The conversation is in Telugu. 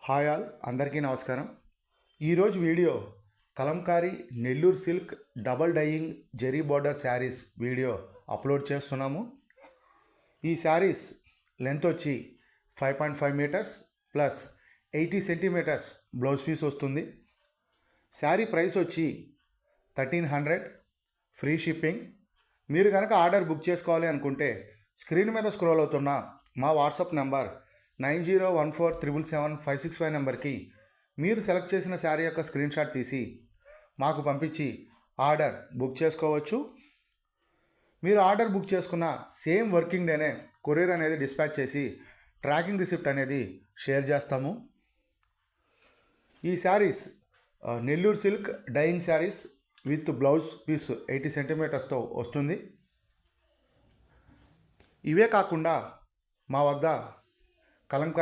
హాయ్ ఆల్, అందరికీ నమస్కారం. ఈరోజు video Kalamkari Nellore silk double dyeing zari border sarees video upload చేస్తున్నాము. ఈ శారీస్ లెంత్ వచ్చి 5.5 metres plus 80 centimetres blouse piece వస్తుంది. శారీ ప్రైస్ వచ్చి 1300, ఫ్రీ షిప్పింగ్. మీరు కనుక ఆర్డర్ బుక్ చేసుకోవాలి అనుకుంటే స్క్రీన్ మీద స్క్రోల్ అవుతున్న మా వాట్సాప్ నెంబర్ 9014777565 నెంబర్కి మీరు సెలెక్ట్ చేసిన శారీ యొక్క స్క్రీన్ షాట్ తీసి మాకు పంపించి ఆర్డర్ బుక్ చేసుకోవచ్చు. మీరు ఆర్డర్ బుక్ చేసుకున్న సేమ్ వర్కింగ్ డేనే కొరియర్ అనేది డిస్పాచ్ చేసి ట్రాకింగ్ రిసిప్ట్ అనేది షేర్ చేస్తాము. ఈ sarees Nellore silk dyeing sarees with blouse piece 80 సెంటీమీటర్స్తో వస్తుంది. ఇవే కాకుండా మా వద్ద కలంకారీ